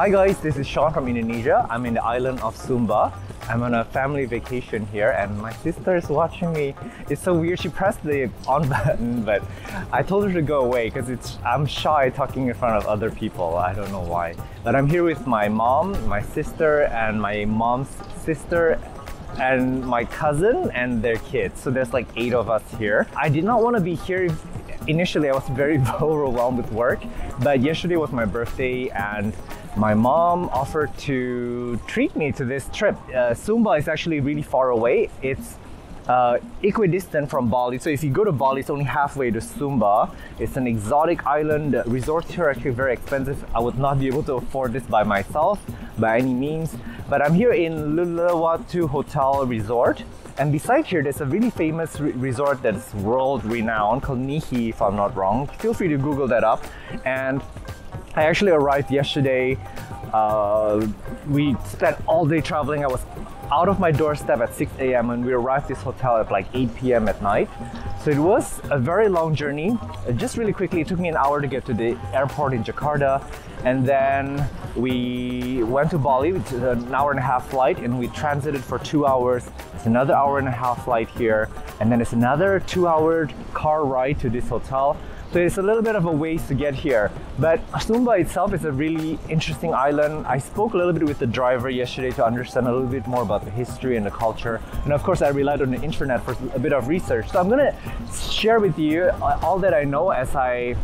Hi guys, this is Sean from Indonesia. I'm in the island of Sumba. I'm on a family vacation here and my sister is watching me. It's so weird, she pressed the on button, but I told her to go away because I'm shy talking in front of other people. I don't know why. But I'm here with my mom, my sister, and my mom's sister, and my cousin and their kids. So there's like 8 of us here. I did not want to be here. Initially, I was very overwhelmed with work, but yesterday was my birthday and my mom offered to treat me to this trip. Sumba is actually really far away. It's equidistant from Bali. So if you go to Bali, it's only halfway to Sumba. It's an exotic island. Resorts here are actually very expensive. I would not be able to afford this by myself by any means. But I'm here in Lelewatu Hotel Resort. And beside here, there's a really famous resort that's world renowned called Nihi, if I'm not wrong. Feel free to Google that up. And I actually arrived yesterday. We spent all day traveling. I was out of my doorstep at 6 a.m. and we arrived at this hotel at like 8 p.m. at night. So it was a very long journey. Just really quickly, it took me an hour to get to the airport in Jakarta. And then we went to Bali, which is an hour-and-a-half flight, and we transited for 2 hours. It's another hour-and-a-half flight here. And then it's another 2-hour car ride to this hotel. So it's a little bit of a ways to get here. But Sumba itself is a really interesting island. I spoke a little bit with the driver yesterday to understand a little bit more about the history and the culture. And of course, I relied on the internet for a bit of research. So I'm gonna share with you all that I know as I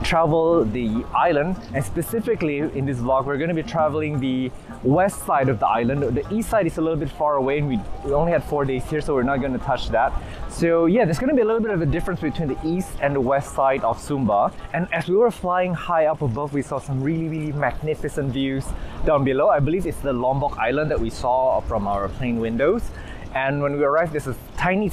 travel the island, and specifically in this vlog we're going to be traveling the west side of the island. The east side is a little bit far away and we only had 4 days here, so we're not going to touch that. So yeah, there's going to be a little bit of a difference between the east and the west side of Sumba. And as we were flying high up above, we saw some really magnificent views down below. I believe it's the Lombok Island that we saw from our plane windows. And when we arrived, there's a tiny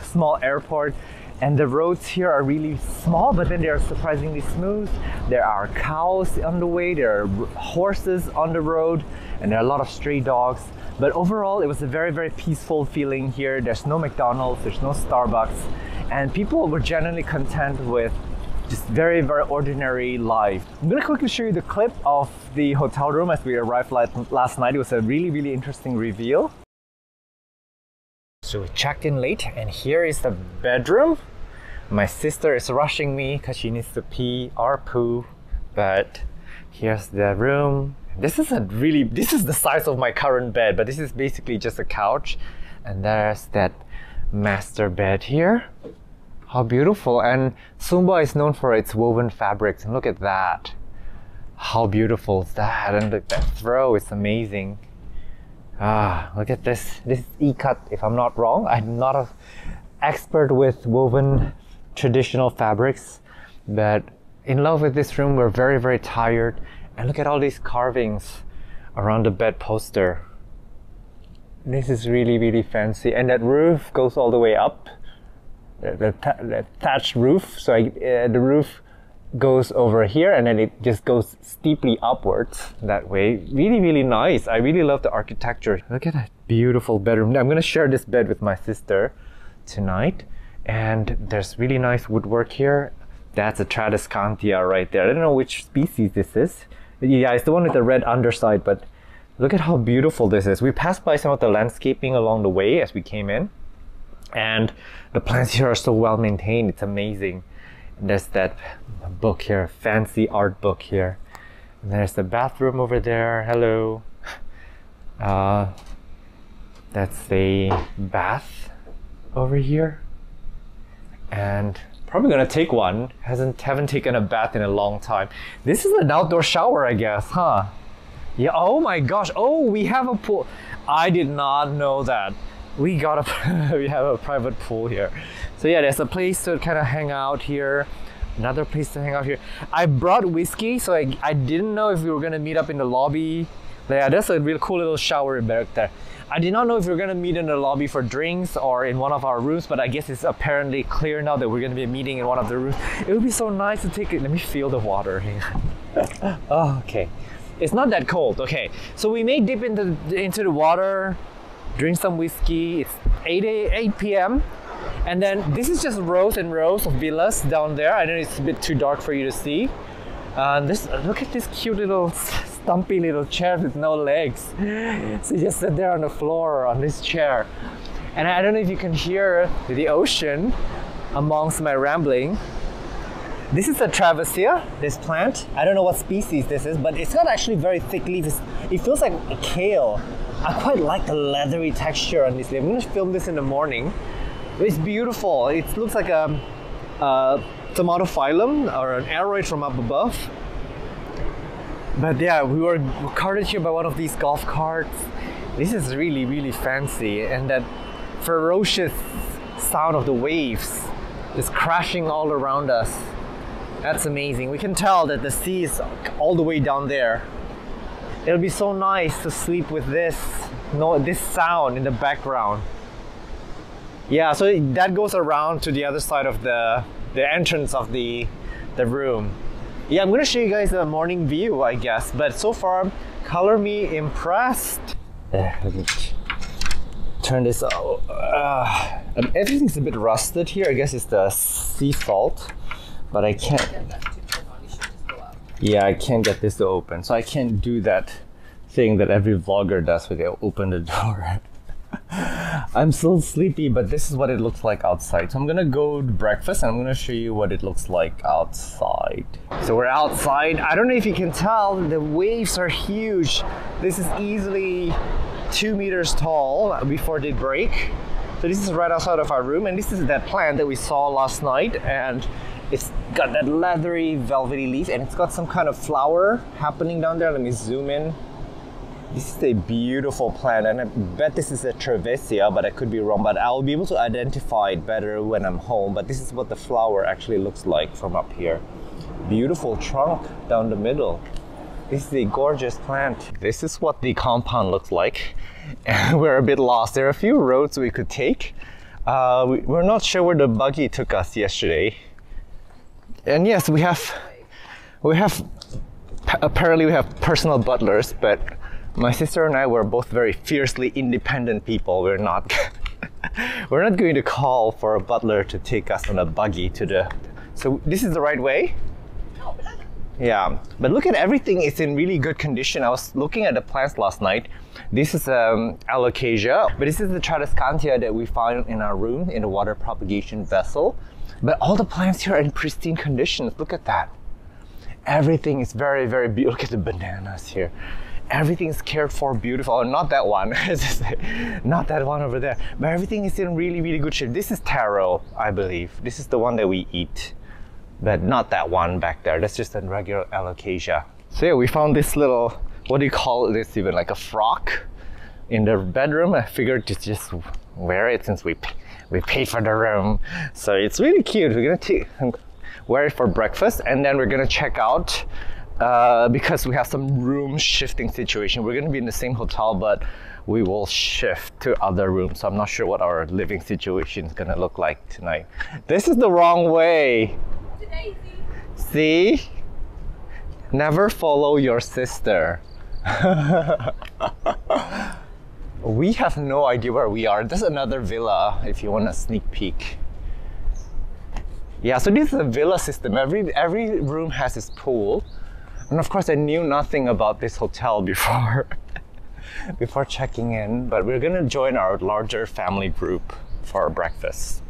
small airport. And the roads here are really small, but then they are surprisingly smooth. There are cows on the way, there are horses on the road, and there are a lot of stray dogs. But overall, it was a very peaceful feeling here. There's no McDonald's, there's no Starbucks, and people were generally content with just very ordinary life. I'm gonna quickly show you the clip of the hotel room as we arrived last night. It was a really interesting reveal. So we checked in late, and here is the bedroom. My sister is rushing me because she needs to pee or poo, but here's the room. This is the size of my current bed, but this is basically just a couch. And there's that master bed here. How beautiful. And Sumba is known for its woven fabrics, and look at that. How beautiful is that? And look, that throw is amazing. Look at this. This is ikat, if I'm not wrong. I'm not an expert with woven traditional fabrics, but in love with this room. We're very tired. And look at all these carvings around the bed poster. This is really fancy. And that roof goes all the way up. The thatched roof. So the roof goes over here and then it just goes steeply upwards that way. Really nice. I really love the architecture. Look at that beautiful bedroom. I'm gonna share this bed with my sister tonight, and there's really nice woodwork here. That's a Tradescantia right there. I don't know which species this is. Yeah, it's the one with the red underside, but look at how beautiful this is. We passed by some of the landscaping along the way as we came in, and the plants here are so well maintained. It's amazing. There's that book here, fancy art book here. And there's the bathroom over there. Hello. That's the bath over here. And probably gonna take one. Haven't taken a bath in a long time. This is an outdoor shower, I guess, huh? Yeah, oh my gosh. Oh, we have a pool. I did not know that. We have a private pool here. So yeah, there's a place to kind of hang out here. Another place to hang out here. I brought whiskey, so I didn't know if we were gonna meet up in the lobby. Yeah, that's a real cool little shower back there. I did not know if we were gonna meet in the lobby for drinks or in one of our rooms, but I guess it's apparently clear now that we're gonna be meeting in one of the rooms. It would be so nice to take it. Let me feel the water. Oh, okay. It's not that cold. Okay, so we may dip into the water, drink some whiskey. It's 8 p.m. And then this is just rows and rows of villas down there. I know it's a bit too dark for you to see. Look at this cute little stumpy little chair with no legs. So you just sit there on the floor on this chair. And I don't know if you can hear the ocean amongst my rambling. This is a Travesia, this plant. I don't know what species this is, but it's got actually very thick leaves. It feels like a kale. I quite like the leathery texture on this leaf. I'm gonna film this in the morning. It's beautiful. It looks like a tomatophyllum or an aroid from up above. But yeah, we were carted here by one of these golf carts. This is really, really fancy. And that ferocious sound of the waves just crashing all around us. That's amazing. We can tell that the sea is all the way down there. It'll be so nice to sleep with this sound in the background. Yeah, so that goes around to the other side of the entrance of the room. Yeah, I'm gonna show you guys the morning view, I guess. But so far, color me impressed. Let me turn this out. Everything's a bit rusted here. I guess it's the sea salt, but I can't. Yeah, I can't get this to open, so I can't do that thing that every vlogger does where they open the door. I'm so sleepy, but this is what it looks like outside. So I'm gonna go to breakfast and I'm gonna show you what it looks like outside. So we're outside. I don't know if you can tell, the waves are huge. This is easily 2 meters tall before they break. So this is right outside of our room, and this is that plant that we saw last night, and it's got that leathery, velvety leaf, and it's got some kind of flower happening down there. Let me zoom in. This is a beautiful plant, and I bet this is a Travesia, but I could be wrong, but I'll be able to identify it better when I'm home. But this is what the flower actually looks like from up here. Beautiful trunk down the middle. This is a gorgeous plant. This is what the compound looks like. And we're a bit lost. There are a few roads we could take. We're not sure where the buggy took us yesterday. And yes, apparently we have personal butlers, but my sister and I were both very fiercely independent people. We're not going to call for a butler to take us on a buggy to the... So this is the right way? Yeah, but look at everything. It's in really good condition. I was looking at the plants last night. This is alocasia, but this is the Tradescantia that we found in our room in the water propagation vessel. But all the plants here are in pristine conditions. Look at that. Everything is very, very beautiful. Look at the bananas here. Everything is cared for, beautiful. Oh, not that one. Not that one over there. But everything is in really, really good shape. This is taro, I believe. This is the one that we eat. But not that one back there. That's just a regular alocasia. So yeah, we found this little, what do you call this even? Like a frock in the bedroom. I figured to just wear it since we paid for the room. So it's really cute. We're gonna wear it for breakfast, and then we're gonna check out because we have some room shifting situation. We're gonna be in the same hotel, but we will shift to other rooms. So I'm not sure what our living situation is gonna look like tonight. This is the wrong way. See? Never follow your sister. We have no idea where we are. There's another villa if you want a sneak peek. Yeah, so this is a villa system. Every room has its pool. And of course I knew nothing about this hotel before before checking in, but we're gonna join our larger family group for our breakfast.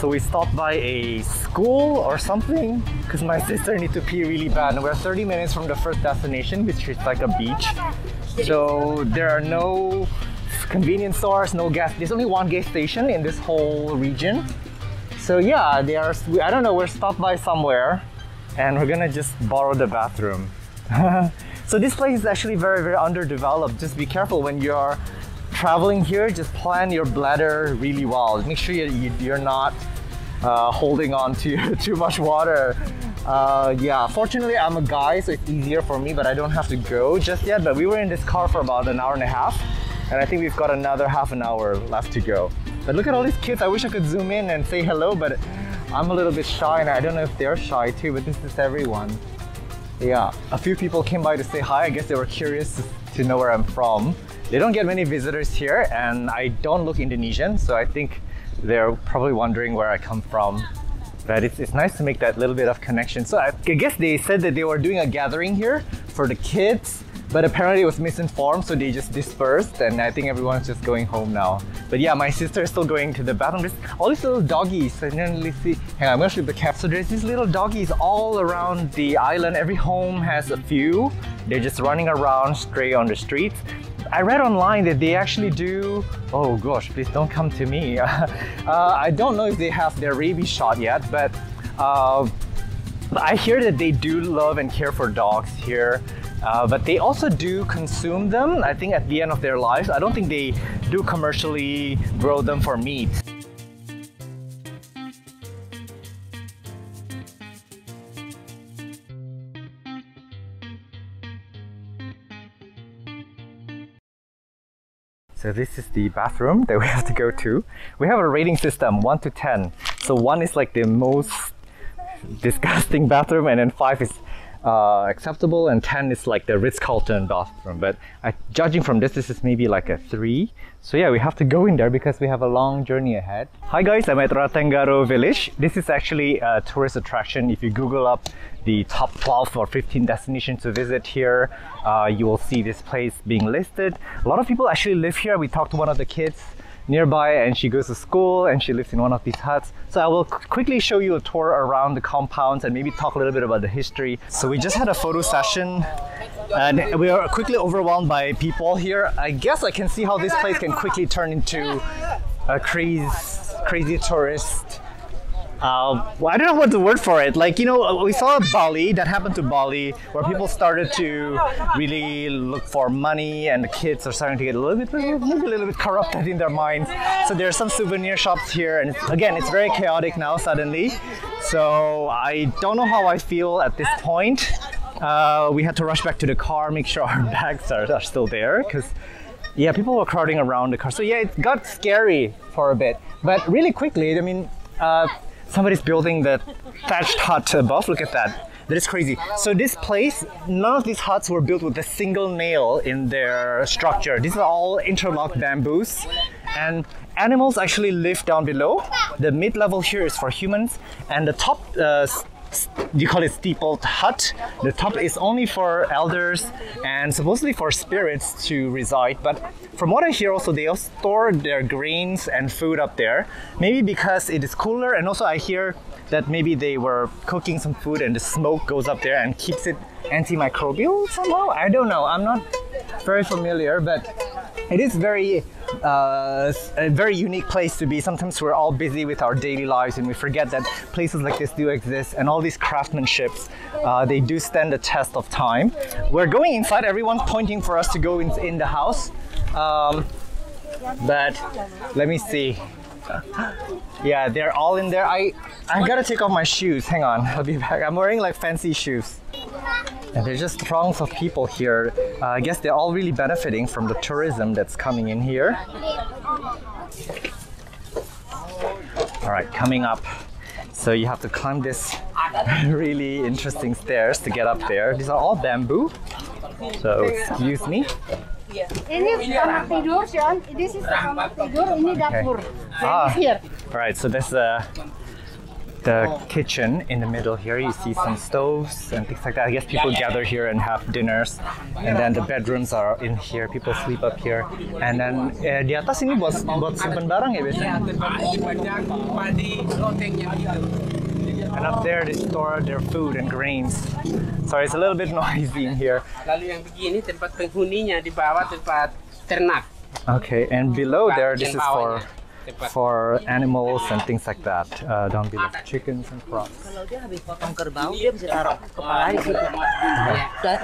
So we stopped by a school or something because my sister needs to pee really bad, and we're 30 minutes from the first destination, which is like a beach. So there are no convenience stores, no gas. There's only one gas station in this whole region. So yeah, I don't know, we're stopped by somewhere and we're gonna just borrow the bathroom. So this place is actually very, very underdeveloped. Just be careful when you're traveling here. Just plan your bladder really well. Make sure you're not holding on to too much water. Yeah, fortunately I'm a guy, so it's easier for me, but I don't have to go just yet. But we were in this car for about an hour and a half, and I think we've got another half an hour left to go. But look at all these kids. I wish I could zoom in and say hello, but I'm a little bit shy, and I don't know if they're shy too, but this is everyone. Yeah, a few people came by to say hi. I guess they were curious to know where I'm from. They don't get many visitors here, and I don't look Indonesian, so I think they're probably wondering where I come from. But it's nice to make that little bit of connection. So I guess they said that they were doing a gathering here for the kids, but apparently it was misinformed, so they just dispersed, and I think everyone's just going home now. But yeah, my sister is still going to the bathroom. There's all these little doggies. I didn't really see. Hang on, I'm gonna shoot the cap. So there's these little doggies all around the island. Every home has a few. They're just running around stray on the streets. I read online that they actually do, oh gosh, please don't come to me. I don't know if they have their rabies shot yet, but I hear that they do love and care for dogs here. But they also do consume them, I think at the end of their lives. I don't think they do commercially grow them for meat. So this is the bathroom that we have to go to. We have a rating system, 1 to 10. So 1 is like the most disgusting bathroom, and then 5 is acceptable, and 10 is like the Ritz-Carlton bathroom. But judging from this is maybe like a 3. So yeah, we have to go in there because we have a long journey ahead. Hi guys, I'm at Ratenggaro village. This is actually a tourist attraction. If you Google up the top 12 or 15 destinations to visit here, you will see this place being listed. A lot of people actually live here. We talked to one of the kids nearby, and she goes to school and she lives in one of these huts. So I will quickly show you a tour around the compounds and maybe talk a little bit about the history. So we just had a photo session and we are quickly overwhelmed by people here. I guess I can see how this place can quickly turn into a crazy tourist. Well, I don't know what the word for it. Like, you know, we saw Bali, that happened to Bali, where people started to really look for money, and the kids are starting to get maybe a little bit corrupted in their minds. So there are some souvenir shops here, and again, it's very chaotic now suddenly. So I don't know how I feel at this point. We had to rush back to the car, make sure our bags are still there, because yeah, people were crowding around the car. So yeah, it got scary for a bit, but really quickly, I mean, somebody's building the thatched hut above. Look at that. That is crazy. So this place, none of these huts were built with a single nail in their structure. These are all interlocked bamboos. And animals actually live down below. The mid-level here is for humans. And the top, you call it steepled hut. The top is only for elders and supposedly for spirits to reside. But from what I hear also, they all store their grains and food up there. Maybe because it is cooler, and also I hear that maybe they were cooking some food and the smoke goes up there and keeps it antimicrobial somehow. I don't know, I'm not very familiar, but it is a very unique place to be. Sometimes we're all busy with our daily lives and we forget that places like this do exist, and all these craftsmanships, they do stand the test of time. We're going inside, everyone's pointing for us to go in the house. But let me see. Yeah, they're all in there. I gotta take off my shoes. Hang on, I'll be back. I'm wearing like fancy shoes. And there's just throngs of people here. I guess they're all really benefiting from the tourism that's coming in here. All right, coming up. So you have to climb this really interesting stairs to get up there. These are all bamboo. So excuse me. Ini kamar tidur, Sean. This is the kamar tidur. Ini dapur. Here. All right, so there's the kitchen in the middle here. You see some stoves and things like that. I guess people gather here and have dinners. And then the bedrooms are in here. People sleep up here. And then di atas ini buat simpen barang ya biasanya. And up there they store their food and grains. Sorry, it's a little bit noisy in here. Lalu yang begini tempat penghuninya, di bawah tempat ternak. Okay, and below there, this is for animals and things like that. Down below, chickens and frogs. Kalau dia habis potong kerbau, dia bisa taruh kepala di situ. Dan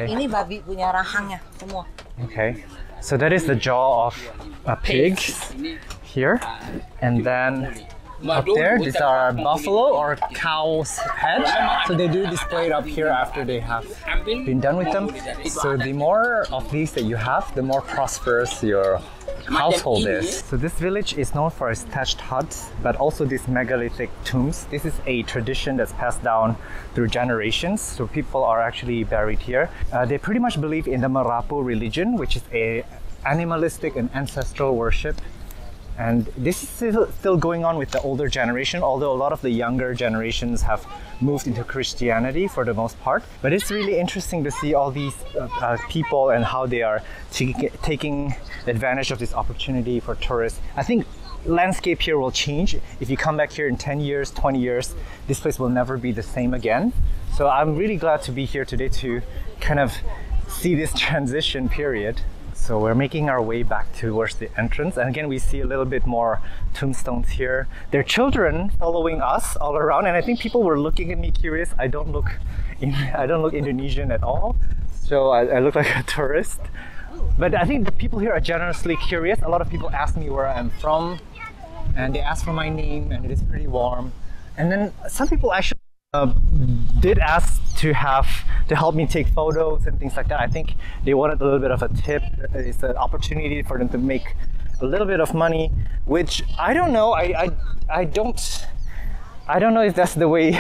ini babi punya rahangnya semua. Okay, so that is the jaw of a pig here, and then up there, these are buffalo or cow's head. So they do display it up here after they have been done with them. So the more of these that you have, the more prosperous your household is. So this village is known for its thatched huts, but also these megalithic tombs. This is a tradition that's passed down through generations. So people are actually buried here. They pretty much believe in the Marapu religion, which is a animalistic and ancestral worship. And this is still going on with the older generation, although a lot of the younger generations have moved into Christianity for the most part. But it's really interesting to see all these people and how they are taking advantage of this opportunity for tourists. I think landscape here will change. If you come back here in 10 years, 20 years, this place will never be the same again. So I'm really glad to be here today to kind of see this transition period. So we're making our way back towards the entrance, and again we see a little bit more tombstones here. There are children following us all around, and I think people were looking at me curious. I don't look Indonesian at all, so I look like a tourist. But I think the people here are generously curious. A lot of people ask me where I'm from, and they ask for my name, and it is pretty warm. And then some people actually did ask to help me take photos and things like that. I think they wanted a little bit of a tip. It's an opportunity for them to make a little bit of money, which I don't know. I don't know if that's the way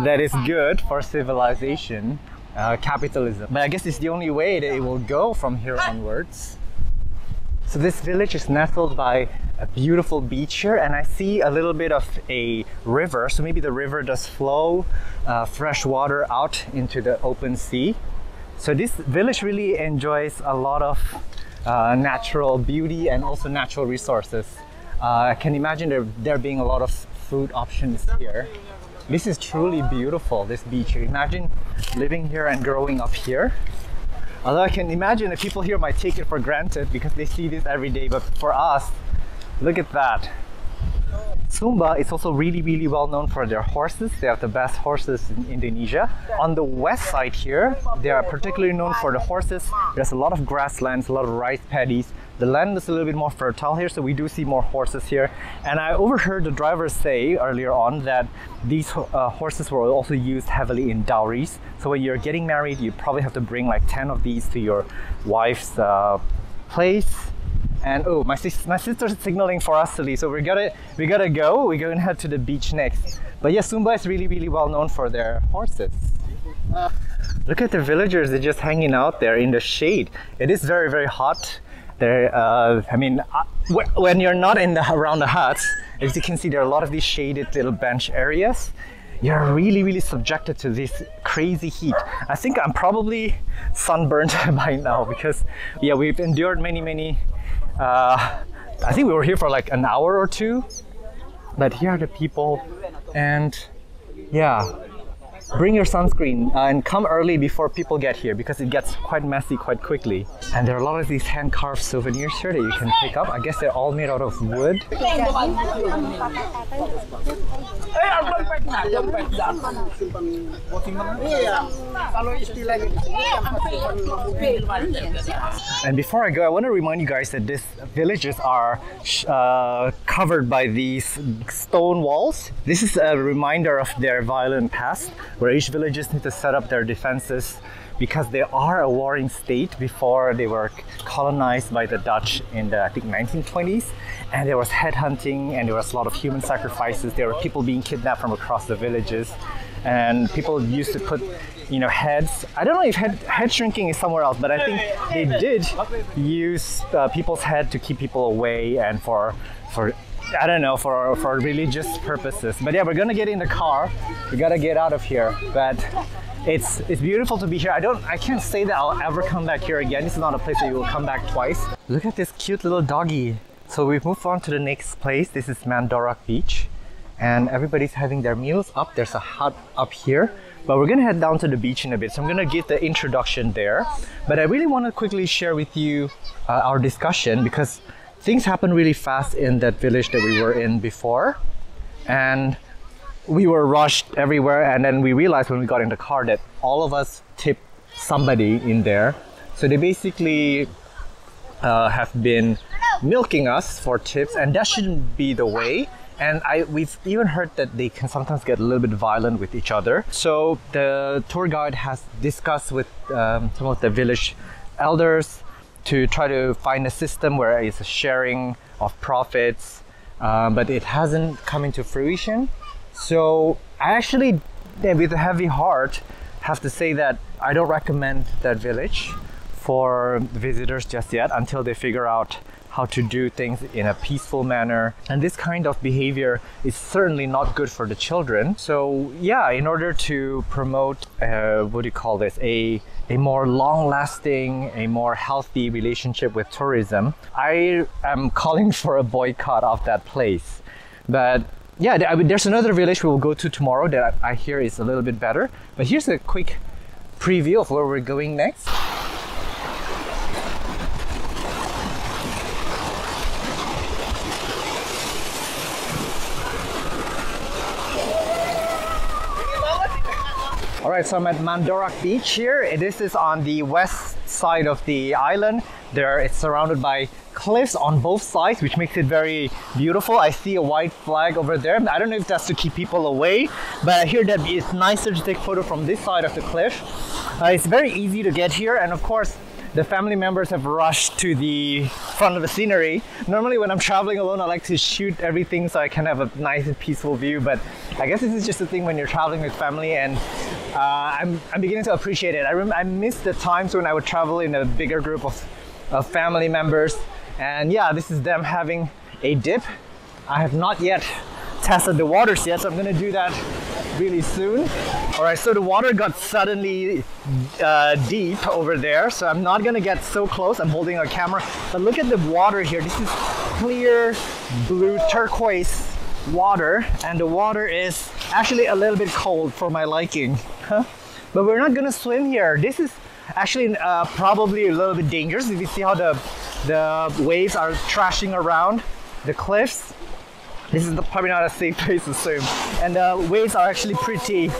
that is good for civilization, capitalism. But I guess it's the only way that it will go from here onwards. So this village is nestled by a beautiful beach here, and I see a little bit of a river. So maybe the river does flow fresh water out into the open sea. So this village really enjoys a lot of natural beauty and also natural resources. I can imagine there being a lot of food options here. This is truly beautiful, this beach here. Imagine living here and growing up here. Although I can imagine that people here might take it for granted because they see this every day, but for us, look at that. Sumba is also really well known for their horses. They have the best horses in Indonesia. On the west side here, they are particularly known for the horses. There's a lot of grasslands, a lot of rice paddies. The land is a little bit more fertile here, so we do see more horses here. And I overheard the drivers say earlier on that these horses were also used heavily in dowries. So when you're getting married, you probably have to bring like 10 of these to your wife's place. And oh, my sister's signaling for us to leave, so we gotta go. We're gonna head to the beach next. But yeah, Sumba is really well known for their horses. Look at the villagers; they're just hanging out there in the shade. It is very hot. There, I mean, when you're not around the huts, as you can see, there are a lot of these shaded little bench areas. You're really subjected to this crazy heat. I think I'm probably sunburned by now because yeah, we've endured many. I think we were here for like an hour or two, but here are the people, and yeah, bring your sunscreen and come early before people get here because it gets quite messy quite quickly. And there are a lot of these hand-carved souvenirs here that you can pick up. I guess they're all made out of wood. And before I go, I want to remind you guys that these villages are covered by these stone walls. This is a reminder of their violent past, where each villages need to set up their defenses because they are a warring state before they were colonized by the Dutch in the, I think, 1920s. And there was headhunting and there was a lot of human sacrifices. There were people being kidnapped from across the villages. And people used to put, you know, heads. I don't know if head shrinking is somewhere else, but I think they did use people's head to keep people away and for I don't know, for religious purposes. But yeah, we're gonna get in the car. We gotta get out of here. But it's beautiful to be here. I can't say that I'll ever come back here again. This is not a place that you will come back twice. Look at this cute little doggy. So we've moved on to the next place. This is Mandorak Beach, and everybody's having their meals up. There's a hut up here, but we're gonna head down to the beach in a bit. So I'm gonna give the introduction there. But I really want to quickly share with you our discussion because things happen really fast in that village that we were in before, and we were rushed everywhere. And then we realized when we got in the car that all of us tipped somebody in there. So they basically have been milking us for tips, and that shouldn't be the way. And we've even heard that they can sometimes get a little bit violent with each other. So the tour guide has discussed with some of the village elders to try to find a system where it's a sharing of profits, but it hasn't come into fruition. So I actually, with a heavy heart, have to say that I don't recommend that village for visitors just yet until they figure out how to do things in a peaceful manner. And this kind of behavior is certainly not good for the children. So yeah, in order to promote, what do you call this, a more long-lasting, a more healthy relationship with tourism, I am calling for a boycott of that place. But yeah, there's another village we will go to tomorrow that I hear is a little bit better. But here's a quick preview of where we're going next. Alright, so I'm at Mandorak Beach here. This is on the west side of the island. It's surrounded by cliffs on both sides, which makes it very beautiful. I see a white flag over there. I don't know if that's to keep people away, but I hear that it's nicer to take photo from this side of the cliff. It's very easy to get here, and of course, the family members have rushed to the front of the scenery. Normally when I'm traveling alone, I like to shoot everything so I can have a nice and peaceful view, but I guess this is just a thing when you're traveling with family, and I'm beginning to appreciate it. I miss the times when I would travel in a bigger group of family members, and yeah, this is them having a dip. I have not yet tested the waters yet, so I'm gonna do that really soon. All right, so the water got suddenly deep over there, so I'm not gonna get so close. I'm holding a camera, but look at the water here. This is clear blue turquoise water, and the water is actually a little bit cold for my liking. But we're not gonna swim here. This is actually probably a little bit dangerous. If you see how the waves are trashing around the cliffs, this is probably not a safe place to swim. And the waves are actually pretty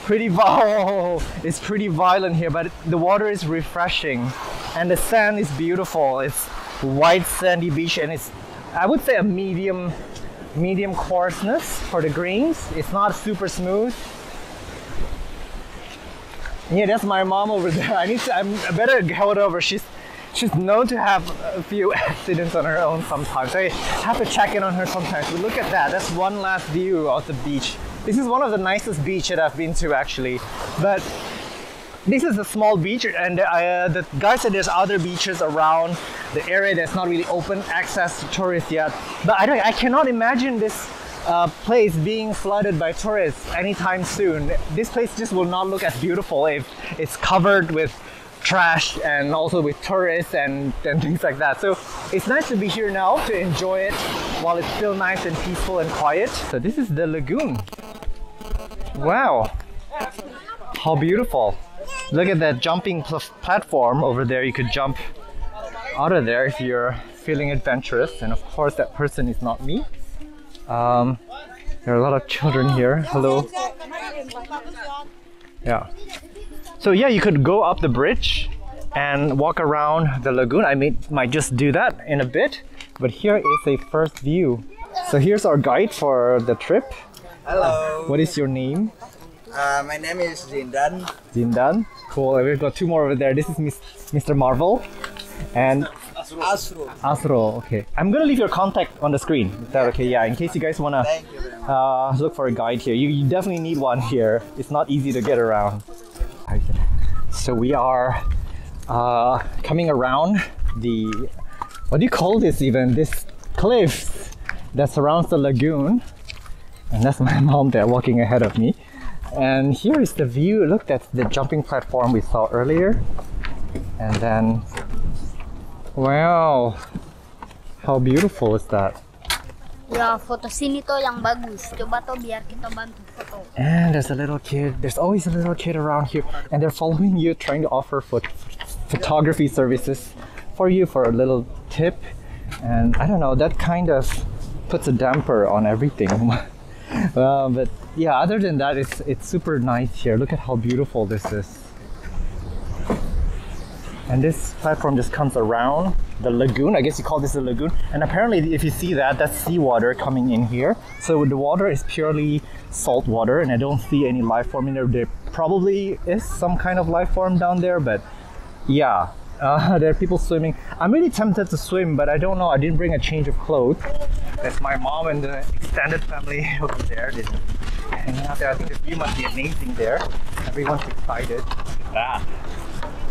it's pretty violent here, but the water is refreshing and the sand is beautiful. It's white sandy beach, and it's, I would say, a medium coarseness for the greens. It's not super smooth. Yeah, that's my mom over there. I better hold over. She's known to have a few accidents on her own sometimes. So I have to check in on her sometimes. But look at that. That's one last view of the beach. This is one of the nicest beaches that I've been to, actually. But this is a small beach, and the guy said there's other beaches around the area that's not really open access to tourists yet. But I cannot imagine this place being flooded by tourists anytime soon. This place just will not look as beautiful if it's covered with trash and also with tourists and things like that. So it's nice to be here now to enjoy it while it's still nice and peaceful and quiet. So this is the lagoon. Wow, how beautiful. Look at that jumping platform over there. You could jump out of there if you're feeling adventurous, and of course that person is not me. There are a lot of children here. Hello. Yeah. So yeah, you could go up the bridge and walk around the lagoon. I might just do that in a bit, but here is a first view. So here's our guide for the trip. Hello. What is your name? My name is Zindan. Zindan. Cool. We've got two more over there. This is Mr. Marvel and Asro. Asro. Okay. I'm gonna leave your contact on the screen. Is that okay? Yeah. In case you guys wanna look for a guide here, you definitely need one here. It's not easy to get around. So we are coming around the, what do you call this even? This cliff that surrounds the lagoon. And that's my mom there walking ahead of me. And here is the view. Look, that's the jumping platform we saw earlier. And then, wow, how beautiful is that? Ya, foto sini to yang bagus. Coba to biar kita bantu foto. And there's a little kid. There's always a little kid around here, and they're following you, trying to offer photography services for you for a little tip. And I don't know, that kind of puts a damper on everything. But yeah, other than that, it's super nice here. Look at how beautiful this is. And this platform just comes around the lagoon. I guess you call this a lagoon. And apparently, if you see that, that's seawater coming in here. So the water is purely salt water, and I don't see any life form in there. There probably is some kind of life form down there, but yeah, There are people swimming. I'm really tempted to swim, but I don't know. I didn't bring a change of clothes. That's my mom and the extended family over there. They're hanging out there. I think the view must be amazing there. Everyone's excited. Look at that.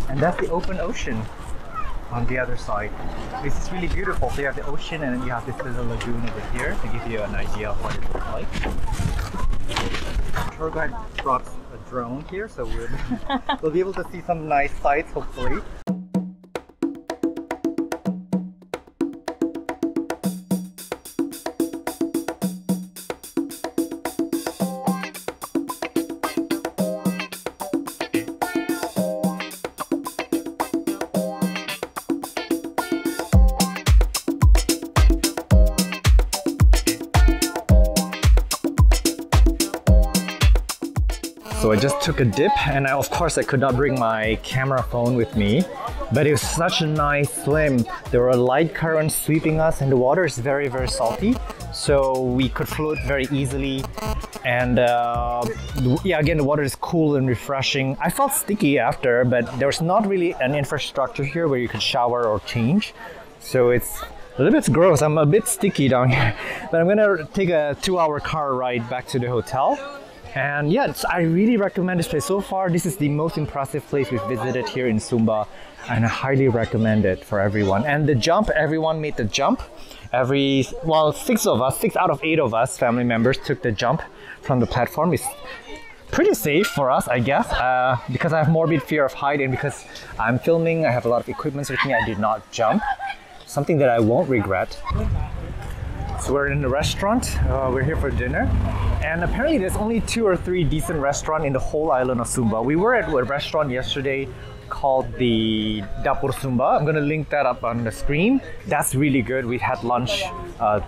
And that's the open ocean on the other side. This is really beautiful. So you have the ocean and then you have this little lagoon over here to give you an idea of what it looks like. The tour guide brought a drone here, so we'll be able to see some nice sights, hopefully. So I just took a dip, and of course I could not bring my camera phone with me, but it was such a nice swim. There were light currents sweeping us and the water is very, very salty, so we could float very easily. And yeah, again, the water is cool and refreshing. I felt sticky after, but there's not really an infrastructure here where you could shower or change, so it's a little bit gross. I'm a bit sticky down here, but I'm gonna take a 2-hour car ride back to the hotel. And yeah, I really recommend this place. So far, this is the most impressive place we've visited here in Sumba, and I highly recommend it for everyone. And the jump, everyone made the jump. Well, 6 out of 8 of us family members took the jump from the platform. It's pretty safe for us, I guess, because I have morbid fear of height, and because I'm filming, I have a lot of equipment with me, I did not jump. Something that I won't regret. So we're in the restaurant, we're here for dinner, and apparently there's only 2 or 3 decent restaurants in the whole island of Sumba. We were at a restaurant yesterday called the Dapur Sumba. I'm gonna link that up on the screen. That's really good. We had lunch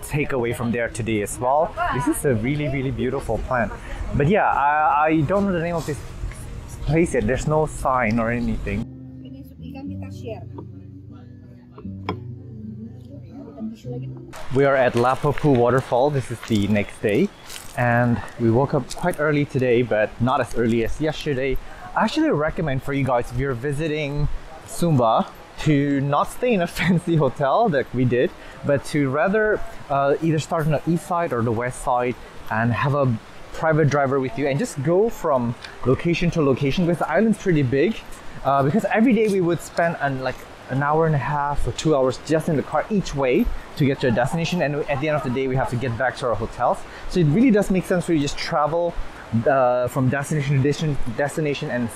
takeaway from there today as well. This is a really, really beautiful plant. But yeah, I don't know the name of this place yet. There's no sign or anything. We are at Lapopu waterfall. This is the next day, and we woke up quite early today, but not as early as yesterday. I actually recommend for you guys, if you're visiting Sumba, to not stay in a fancy hotel like we did, but to rather either start on the east side or the west side and have a private driver with you and just go from location to location, because the island's pretty big. Because every day we would spend an hour and a half or 2 hours just in the car each way to get to a destination, and at the end of the day we have to get back to our hotels. So it really does make sense for you to just travel from destination to destination and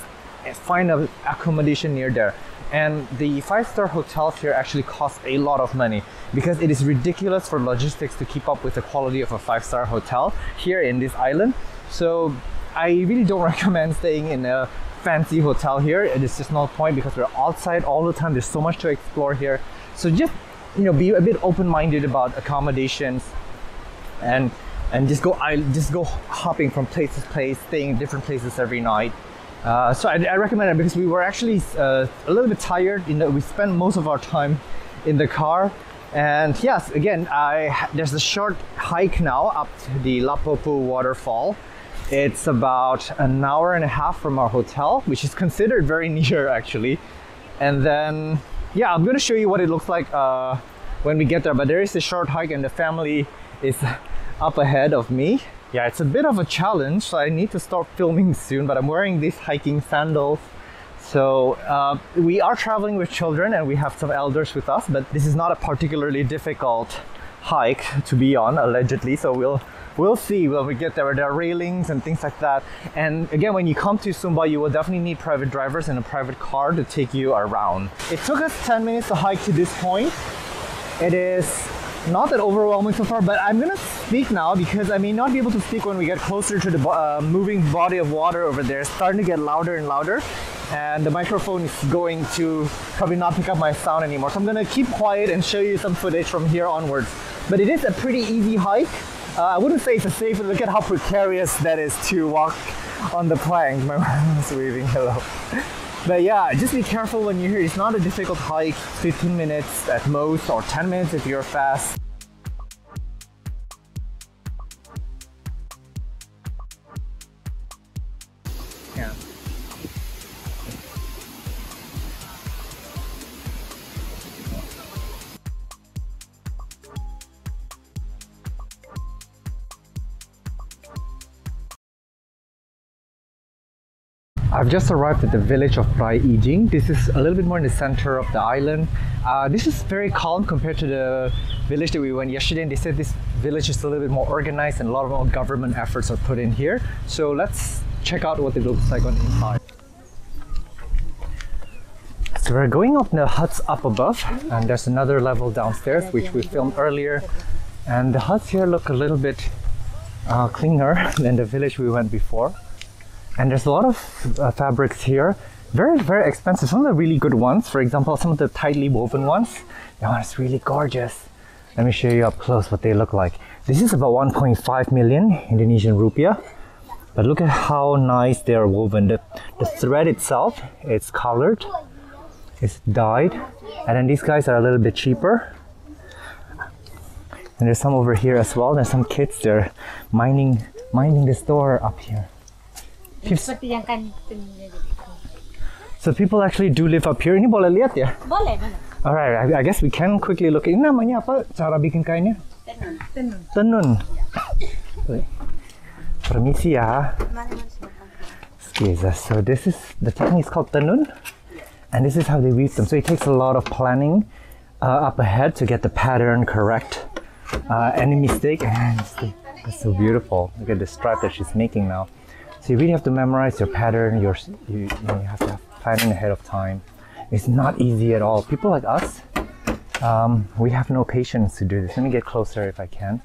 find an accommodation near there. And the 5-star hotels here actually cost a lot of money, because it is ridiculous for logistics to keep up with the quality of a 5-star hotel here in this island. So I really don't recommend staying in a fancy hotel here. It is just no point, because we're outside all the time. There's so much to explore here. So just, you know, be a bit open-minded about accommodations, and just go hopping from place to place, staying in different places every night. So I recommend it, because we were actually a little bit tired. We spent most of our time in the car. And yes, again, there's a short hike now up to the Lapopu waterfall. It's about an hour and a half from our hotel, which is considered very near actually. And then, yeah, I'm gonna show you what it looks like when we get there. But there is a short hike, and the family is up ahead of me. Yeah, it's a bit of a challenge, so I need to start filming soon, but I'm wearing these hiking sandals. So we are traveling with children, and we have some elders with us, but this is not a particularly difficult hike to be on, allegedly. So we'll see when we get there. There are railings and things like that. And again, when you come to Sumba, you will definitely need private drivers and a private car to take you around. It took us 10 minutes to hike to this point. It is not that overwhelming so far, but I'm gonna speak now, because I may not be able to speak when we get closer to the moving body of water over there. It's starting to get louder and louder, and the microphone is going to probably not pick up my sound anymore. So I'm gonna keep quiet and show you some footage from here onwards. But it is a pretty easy hike. I wouldn't say it's a safe, but look at how precarious that is to walk on the plank. My mom is waving hello. But yeah, just be careful when you're here. It's not a difficult hike, 15 minutes at most, or 10 minutes if you're fast. Yeah. I've just arrived at the village of Pai Ijing. This is a little bit more in the center of the island. This is very calm compared to the village that we went yesterday, and they said this village is a little bit more organized and a lot of more government efforts are put in here. So let's check out what it looks like on the inside. So we're going up the huts up above, and there's another level downstairs which we filmed earlier. And the huts here look a little bit cleaner than the village we went before. And there's a lot of fabrics here. Very, very expensive. Some of the really good ones, for example, some of the tightly woven ones, that one is really gorgeous. Let me show you up close what they look like. This is about 1.5 million Indonesian rupiah. But look at how nice they are woven. The thread itself, it's colored, it's dyed. And then these guys are a little bit cheaper. And there's some over here as well. There's some kids there minding the store up here. So people actually do live up here. Ini boleh lihat ya? Boleh. Alright, I guess we can quickly look. Ini namanya apa? Cara bikin kainnya? Tenun. Permisi ya. So this is the technique is called tenun, and this is how they weave them. So it takes a lot of planning up ahead to get the pattern correct. Any mistake, and it's so beautiful. Look at the stripe that she's making now. So you really have to memorize your pattern. You have to have planning ahead of time. It's not easy at all. People like us, we have no patience to do this. Let me get closer if I can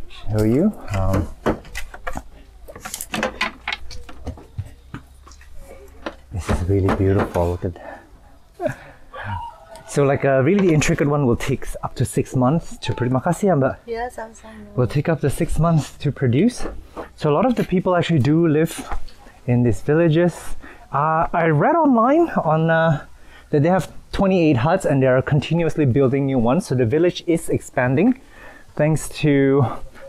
show you. This is really beautiful. Look at that. So like a really intricate one will take up to 6 months to produce. Makasih ya, Mbak. Ya, sama-sama. Will take up to 6 months to produce. So a lot of the people actually do live in these villages. I read online that they have 28 huts and they are continuously building new ones. So the village is expanding thanks to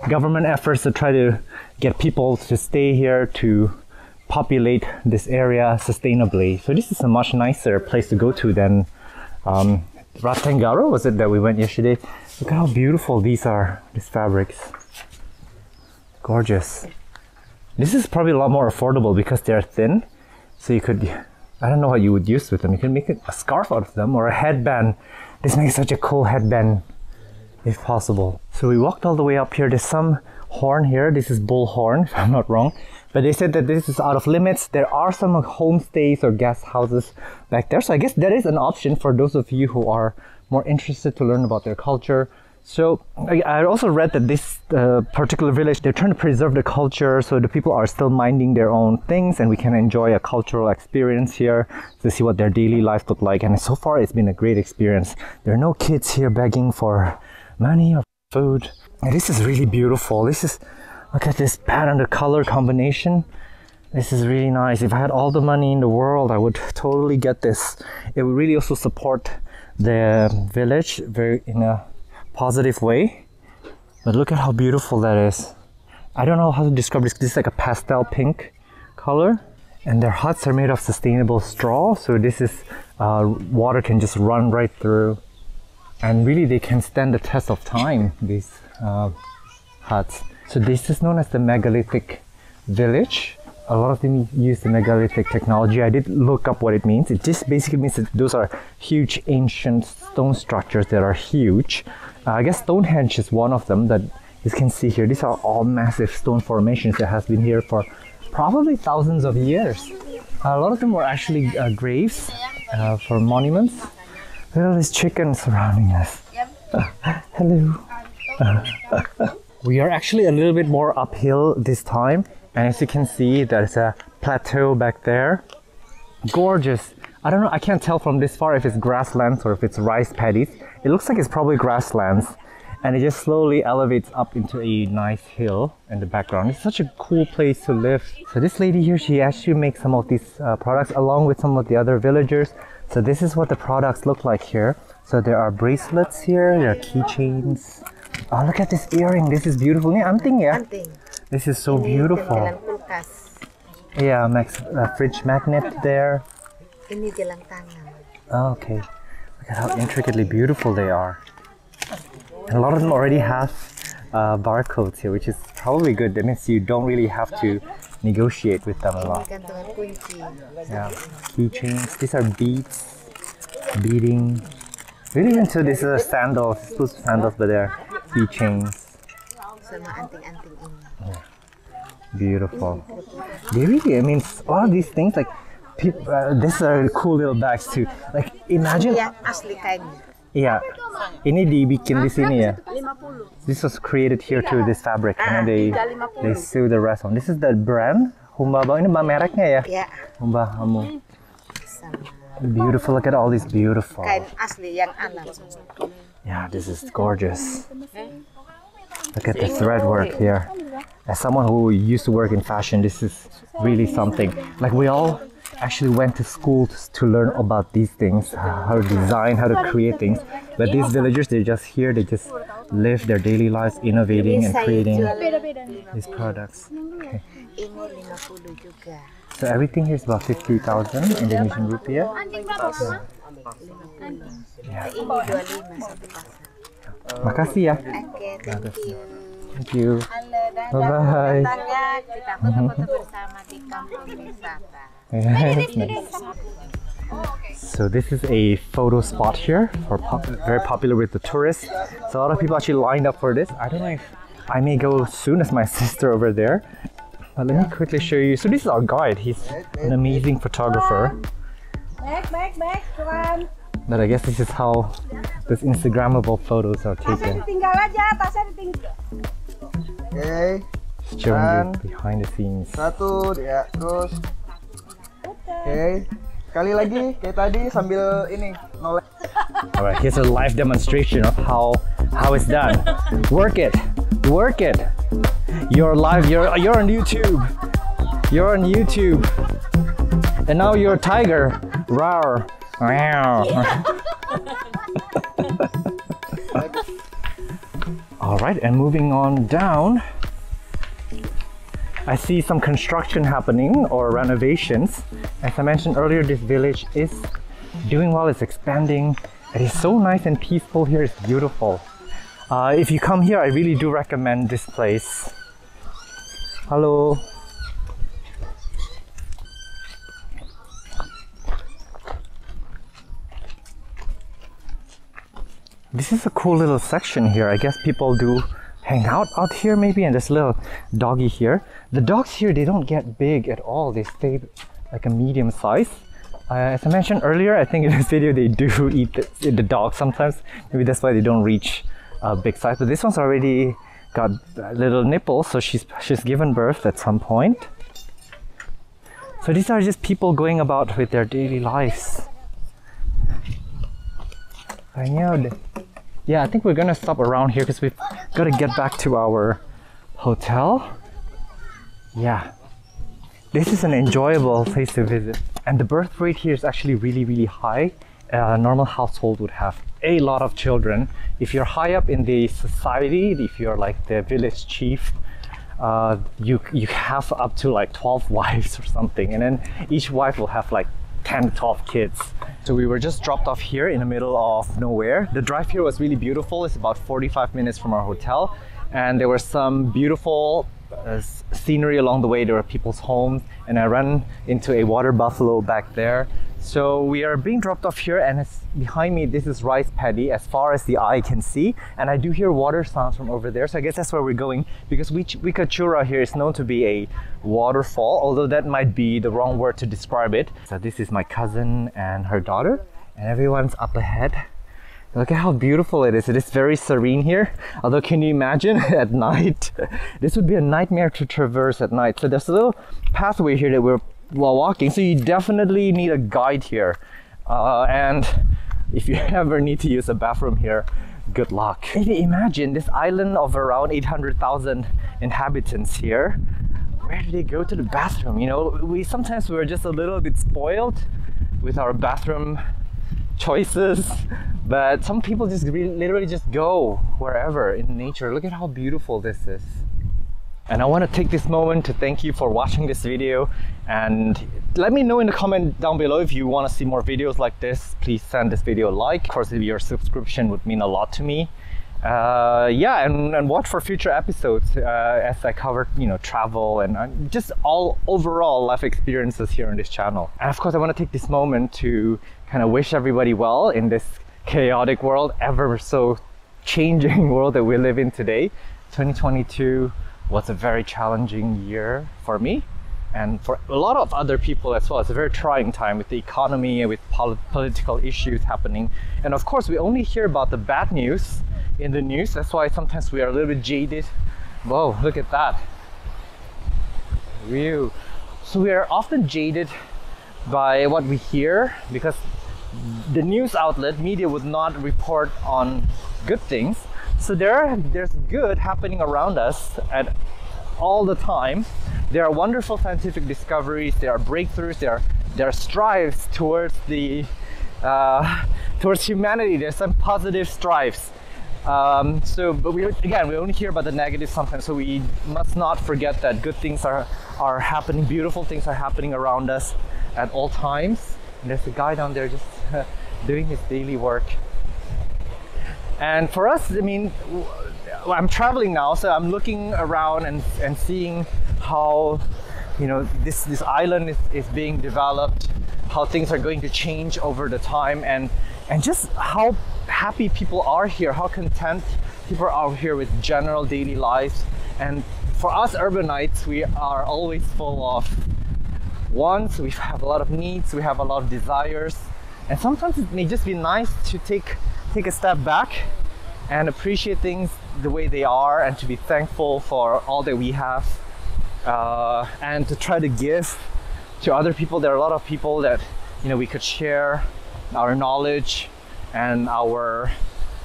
government efforts to try to get people to stay here to populate this area sustainably. So this is a much nicer place to go to than Ratenggaro, was it that we went yesterday? Look at how beautiful these are, these fabrics. Gorgeous. This is probably a lot more affordable because they're thin. So you could, I don't know what you would use with them. You can make a scarf out of them or a headband. This makes such a cool headband if possible. So we walked all the way up here. There's some horn here. This is bull horn, if I'm not wrong. But they said that this is out of limits. There are some homestays or guest houses back there. So I guess that is an option for those of you who are more interested to learn about their culture. So I also read that this particular village, they're trying to preserve the culture. So the people are still minding their own things and we can enjoy a cultural experience here to see what their daily life look like. And so far it's been a great experience. There are no kids here begging for money or food. And this is really beautiful. Look at this pattern, the color combination. This is really nice. If I had all the money in the world, I would totally get this. It would really also support the village in a positive way. But look at how beautiful that is. I don't know how to describe this. This is like a pastel pink color. And their huts are made of sustainable straw. So this is, water can just run right through. And really they can stand the test of time, these huts. So this is known as the megalithic village. A lot of them use the megalithic technology. I did look up what it means. It just basically means that those are huge ancient stone structures that are huge. I guess Stonehenge is one of them that you can see here. These are all massive stone formations that has been here for probably thousands of years. A lot of them were actually graves for monuments. Look at all these chickens surrounding us. Hello. We are actually a little bit more uphill this time, and as you can see there's a plateau back there. Gorgeous. I don't know, I can't tell from this far if it's grasslands or if it's rice paddies. It looks like it's probably grasslands, and it just slowly elevates up into a nice hill in the background. It's such a cool place to live. So this lady here, she actually makes some of these products along with some of the other villagers. So this is what the products look like here. So there are bracelets here, there are keychains. Oh, look at this earring. This is beautiful. Ini anting ya? Anting. This is so beautiful. Jalan kulkas. Yeah, fridge magnet there. Ini jalan tangan. Oh, okay. Look at how intricately beautiful they are. And a lot of them already have barcodes here, which is probably good. That means you don't really have to negotiate with them a lot. Gantungan kunci. Yeah, keychains. These are beads, beading. Really into this sandals, sandals, but they're keychains. Sama anting-anting ini. Beautiful. They really, I mean, all these things like, these are cool little bags too. Like imagine. Yang asli kainnya. Yeah, ini dibikin di sini ya. This was created here too, this fabric, and then they sew the rest on. This is the brand Humba. Ini mereknya ya? Ya. Humba Hamu. Beautiful. Look at all these beautiful. Kain asli yang alam. Yeah, this is gorgeous. Look at the thread work here. As someone who used to work in fashion, this is really something. Like we all actually went to school to learn about these things, how to design, how to create things. But these villagers, they're just here, they just live their daily lives innovating and creating these products. Okay. So everything here is about 50,000 Indonesian rupiah. Yeah. Makasih ya. Thank you. Bye-bye. Kita foto-foto bersama di kampung wisata. So this is a photo spot here, very popular with the tourists. So a lot of people actually lined up for this. I don't know if I may go soon as my sister over there. But let me quickly show you. So this is our guide. He's an amazing photographer. But I guess this is how these Instagrammable photos are taken. Okay. Showing you behind the scenes. Satu, ya, terus. Oke. Sekali lagi kayak tadi sambil ini noleh. Alright, here's a live demonstration of how it's done. Work it. Work it. You're live, you're on YouTube. You're on YouTube. And now you're a tiger. Rawr. Alright, and moving on down, I see some construction happening or renovations. As I mentioned earlier, this village is doing well, it's expanding. It is so nice and peaceful here, it's beautiful. If you come here, I really do recommend this place. Hello. This is a cool little section here. I guess people do hang out here maybe, and there's a little doggy here. The dogs here, they don't get big at all. They stay like a medium size. As I mentioned earlier, I think in this video they do eat the dog sometimes. Maybe that's why they don't reach a big size. But this one's already got little nipples, so she's given birth at some point. So these are just people going about with their daily lives. Yeah, I think we're gonna stop around here because we've got to get back to our hotel. Yeah, this is an enjoyable place to visit, and the birth rate here is actually really high. A normal household would have a lot of children. If you're high up in the society, if you're like the village chief, you have up to like 12 wives or something, and then each wife will have like 10 to 12 kids. So we were just dropped off here in the middle of nowhere. The drive here was really beautiful. It's about 45 minutes from our hotel, and there were some beautiful scenery along the way. There were people's homes, and I ran into a water buffalo back there. So we are being dropped off here, and it's behind me, this is rice paddy as far as the eye can see, and I do hear water sounds from over there. So I guess that's where we're going, because Kecura here is known to be a waterfall, although that might be the wrong word to describe it. So this is my cousin and her daughter, and everyone's up ahead. Look at how beautiful it is. It is very serene here. Although, can you imagine at night? This would be a nightmare to traverse at night. So there's a little pathway here that we're while walking, so you definitely need a guide here, and if you ever need to use a bathroom here, good luck. Maybe imagine this island of around 800,000 inhabitants here. Where do they go to the bathroom? You know, sometimes we're just a little bit spoiled with our bathroom choices, but some people just literally just go wherever in nature. Look at how beautiful this is. And I want to take this moment to thank you for watching this video, and let me know in the comment down below if you want to see more videos like this. Please send this video a like. Of course, your subscription would mean a lot to me. Yeah, and watch for future episodes as I cover, travel and just all overall life experiences here on this channel. And of course, I want to take this moment to kind of wish everybody well in this chaotic world, ever so changing world that we live in today. 2022 was a very challenging year for me and for a lot of other people as well. It's a very trying time with the economy and with political issues happening. And of course, we only hear about the bad news in the news. That's why sometimes we are a little bit jaded. Whoa, look at that view. So we are often jaded by what we hear because the news outlet media would not report on good things. So there's good happening around us at all the time. There are wonderful scientific discoveries, there are breakthroughs, there are strives towards towards humanity. There's some positive strives. But we only hear about the negative sometimes, so we must not forget that good things are happening, beautiful things are happening around us at all times. And there's a guy down there just doing his daily work. And for us, I mean, I'm traveling now, so I'm looking around and seeing how, this island is being developed, how things are going to change over the time, and just how happy people are here, how content people are here with general daily lives. And for us urbanites, we are always full of wants, we have a lot of needs, we have a lot of desires, and sometimes it may just be nice to take a step back and appreciate things the way they are, and to be thankful for all that we have, and to try to give to other people. There are a lot of people that we could share our knowledge and our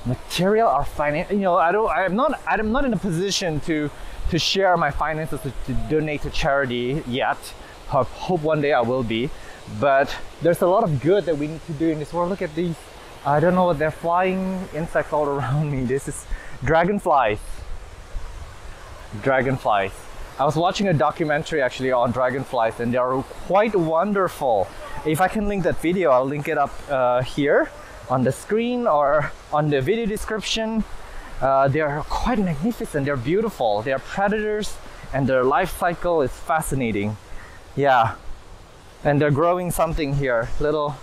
material, our finance. I'm not in a position to share my finances to donate to charity yet. Hope one day I will be. But there's a lot of good that we need to do in this world. Look at these. I don't know what they're flying insects all around me. This is dragonflies. Dragonflies. I was watching a documentary actually on dragonflies, and they are quite wonderful. If I can link that video, I'll link it up here on the screen or on the video description. They are quite magnificent. They're beautiful. They are predators, and their life cycle is fascinating. Yeah, and they're growing something here. Little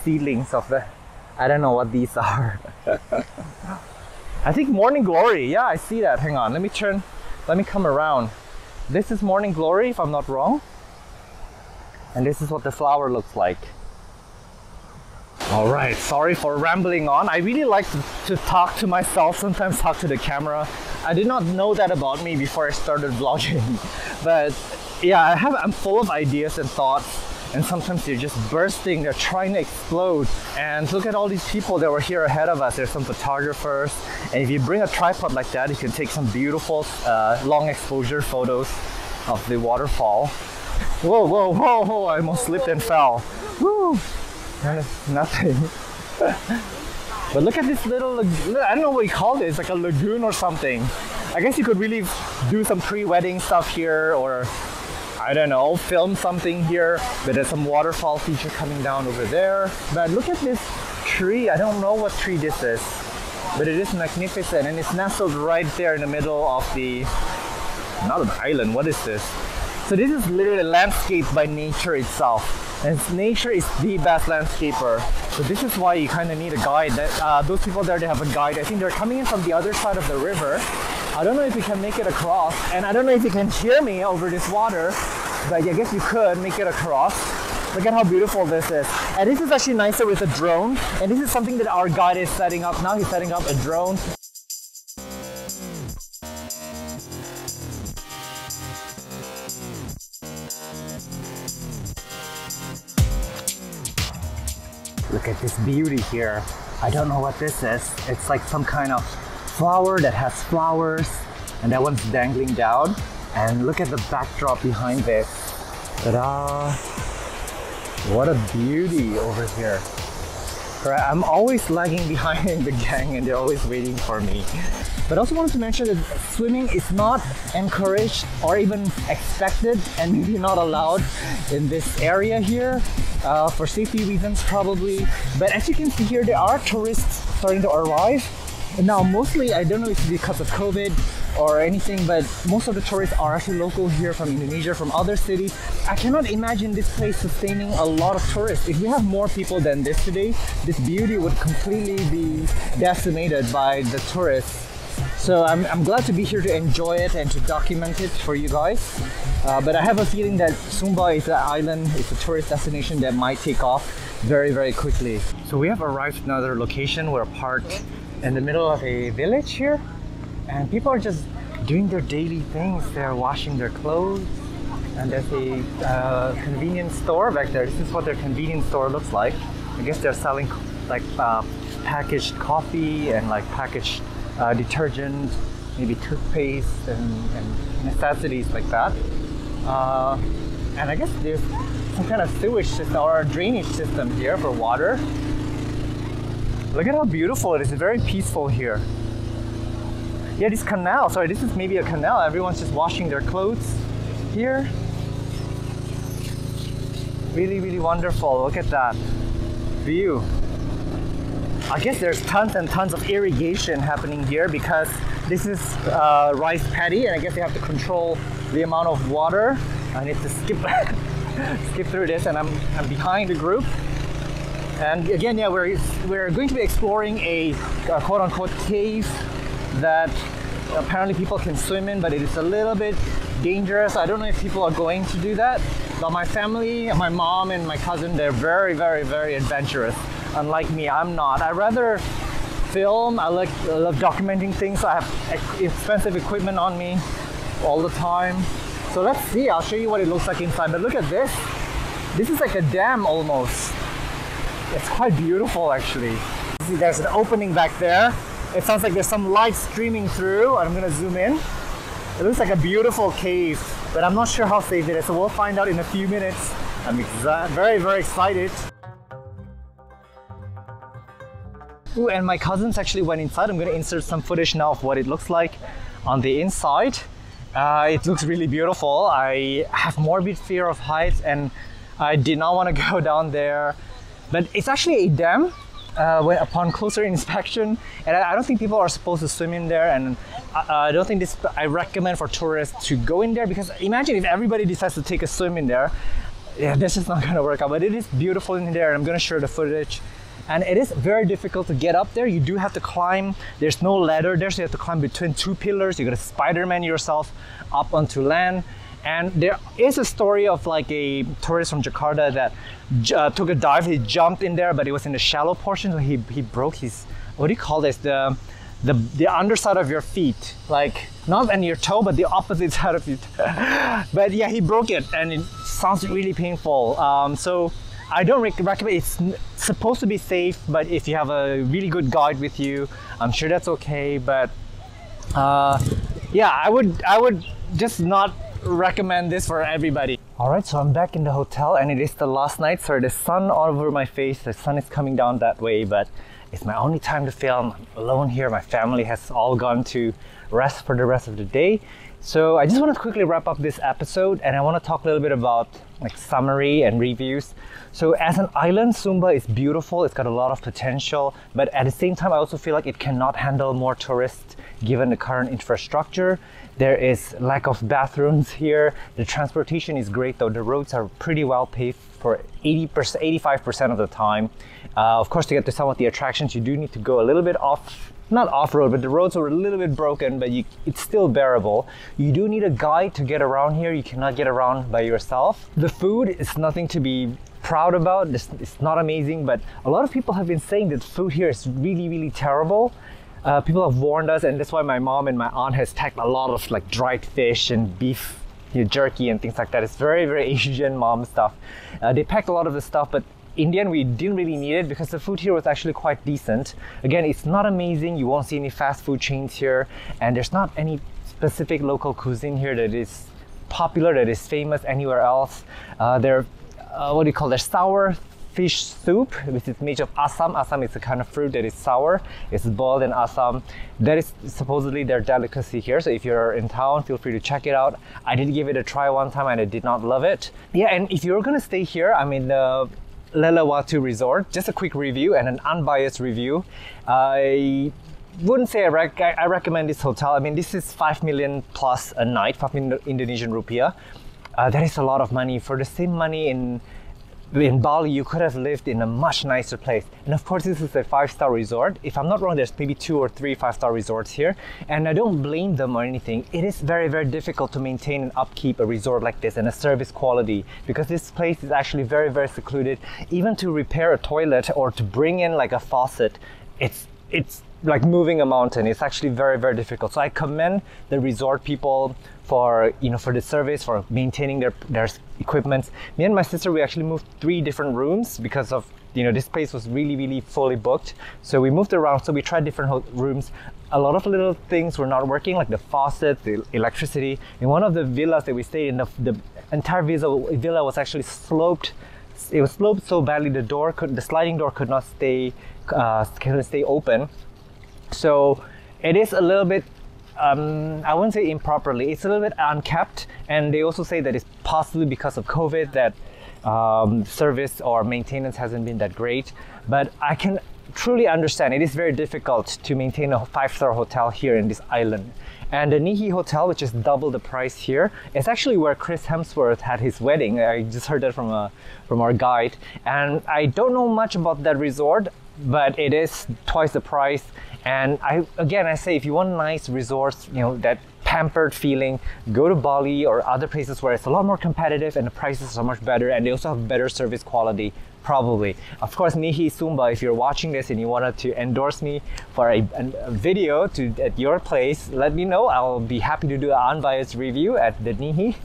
seedlings of the. I don't know what these are. I think morning glory. Yeah, I see that. Hang on. Let me come around. This is morning glory, if I'm not wrong. And this is what the flower looks like. All right, sorry for rambling on. I really like to talk to myself, sometimes talk to the camera. I did not know that about me before I started vlogging. But yeah, I'm full of ideas and thoughts. And sometimes they're just bursting, they're trying to explode. And look at all these people that were here ahead of us. There's some photographers. And if you bring a tripod like that, you can take some beautiful long exposure photos of the waterfall. Whoa, whoa, whoa, whoa, I almost slipped and fell. Woo! Nothing. But look at this little, I don't know what you call this, like a lagoon or something. I guess you could really do some pre-wedding stuff here, or I don't know, film something here. But there's some waterfall feature coming down over there. But look at this tree. I don't know what tree this is, but it is magnificent, and it's nestled right there in the middle of the, not an island, what is this? So this is literally landscaped by nature itself. And nature is the best landscaper. So this is why you kind of need a guide. Those people there, they have a guide. I think they're coming in from the other side of the river. I don't know if you can make it across, and I don't know if you can hear me over this water, but I guess you could make it across. Look at how beautiful this is. And this is actually nicer with a drone. And this is something that our guide is setting up now. He's setting up a drone. Look at this beauty here. I don't know what this is. It's like some kind of flower that has flowers, and that one's dangling down. And look at the backdrop behind this. Ta-da! What a beauty over here. I'm always lagging behind the gang, and they're always waiting for me. But I also wanted to mention that swimming is not encouraged or even expected, and maybe not allowed in this area here, for safety reasons probably. But as you can see here, there are tourists starting to arrive. Now, mostly, I don't know if it's because of COVID or anything, but most of the tourists are actually local here from Indonesia, from other cities. I cannot imagine this place sustaining a lot of tourists. If we have more people than this today, this beauty would completely be decimated by the tourists. So I'm glad to be here to enjoy it and to document it for you guys. But I have a feeling that Sumba is an island, it's a tourist destination that might take off very, very quickly. So we have arrived at another location. We're parked in the middle of a village here. And people are just doing their daily things. They're washing their clothes. And there's a convenience store back there. This is what their convenience store looks like. I guess they're selling like packaged coffee and like packaged detergent, maybe toothpaste and necessities like that. And I guess there's some kind of sewage system or drainage system here for water. Look at how beautiful it is. It's very peaceful here. Yeah, this canal, sorry, this is maybe a canal. Everyone's just washing their clothes here. Really, really wonderful. Look at that view. I guess there's tons and tons of irrigation happening here because this is rice paddy, and I guess they have to control the amount of water. I need to skip skip through this, and I'm behind the group. And again, yeah, we're going to be exploring a quote-unquote cave that apparently people can swim in, but it is a little bit dangerous. I don't know if people are going to do that. But my family, my mom and my cousin, they're very, very, very adventurous. Unlike me, I'm not. I rather film. I love documenting things. So I have expensive equipment on me all the time. So let's see. I'll show you what it looks like inside. But look at this. This is like a dam almost. It's quite beautiful actually. See, there's an opening back there. It sounds like there's some light streaming through. I'm gonna zoom in. It looks like a beautiful cave, but I'm not sure how safe it is. So we'll find out in a few minutes. I'm very, very excited. Ooh, and my cousins actually went inside. I'm gonna insert some footage now of what it looks like on the inside. It looks really beautiful. I have morbid fear of heights and I did not want to go down there. But it's actually a dam upon closer inspection. And I don't think people are supposed to swim in there. And I don't think I recommend for tourists to go in there, because imagine if everybody decides to take a swim in there. Yeah, this is not gonna work out, but it is beautiful in there. I'm gonna show the footage. And it is very difficult to get up there. You do have to climb. There's no ladder there, so you have to climb between two pillars. You gotta Spider-Man yourself up onto land. And there is a story of like a tourist from Jakarta that took a dive. He jumped in there, but it was in the shallow portion, so he broke his, what do you call this? The underside of your feet, like not on your toe, but the opposite side of your toe. But yeah, he broke it, and it sounds really painful. So I don't recommend. It's supposed to be safe, but if you have a really good guide with you, I'm sure that's okay. But yeah, I would just not recommend this for everybody. All right, so I'm back in the hotel, and it is the last night. Sorry, the sun all over my face. The sun is coming down that way, but it's my only time to film. I'm alone here. My family has all gone to rest for the rest of the day. So I just want to quickly wrap up this episode, and I want to talk a little bit about like summary and reviews. So as an island, Sumba is beautiful. It's got a lot of potential, but at the same time, I also feel like it cannot handle more tourists given the current infrastructure. There is lack of bathrooms here. The transportation is great though. The roads are pretty well paved for 85% of the time. Of course, to get to some of the attractions, you do need to go a little bit not off-road, but the roads are a little bit broken, but it's still bearable. You do need a guide to get around here. You cannot get around by yourself. The food is nothing to be proud about. It's not amazing, but a lot of people have been saying that food here is really, really terrible. People have warned us, and that's why my mom and my aunt has packed a lot of like dried fish and beef jerky and things like that. It's very, very Asian mom stuff. They packed a lot of the stuff, but in the end, we didn't really need it because the food here was actually quite decent. Again, it's not amazing. You won't see any fast food chains here, and there's not any specific local cuisine here that is popular, that is famous anywhere else. What do you call it? Sour fish soup, which is made of asam. Asam is a kind of fruit that is sour. It's boiled in asam. That is supposedly their delicacy here. So if you're in town, feel free to check it out. I did give it a try one time and I did not love it. Yeah, and if you're gonna stay here, I mean, Lelewatu resort, just a quick review and an unbiased review. wouldn't say I recommend this hotel. I mean, this is 5 million plus a night, 5 million Indonesian rupiah. That is a lot of money. For the same money in Bali, you could have lived in a much nicer place. And of course, this is a 5-star resort. If I'm not wrong, there's maybe 2 or 3 5-star resorts here. And I don't blame them or anything. It is very, very difficult to maintain and upkeep a resort like this and a service quality, because this place is actually very, very secluded. Even to repair a toilet or to bring in like a faucet, it's like moving a mountain. It's actually very, very difficult. So I commend the resort people for the service, for maintaining their equipment. Me and my sister, we actually moved 3 different rooms because of this place was really, really fully booked. So we moved around. So we tried different rooms. A lot of little things were not working, like the faucet, the electricity. In one of the villas that we stayed in, the entire villa was actually sloped. It was sloped so badly the sliding door could not stay open. So it is a little bit, I wouldn't say improperly, it's a little bit unkept. And they also say that it's possibly because of COVID that service or maintenance hasn't been that great. But I can truly understand it is very difficult to maintain a 5-star hotel here in this island. And the Nihi Hotel, which is double the price here, is actually where Chris Hemsworth had his wedding. I just heard that from our guide. And I don't know much about that resort, but it is twice the price. And I say, if you want nice resorts, that pampered feeling, go to Bali or other places where it's a lot more competitive and the prices are much better, and they also have better service quality. Probably. Of course, Nihi Sumba, if you're watching this and you wanted to endorse me for a video at your place, let me know. I'll be happy to do an unbiased review at the Nihi.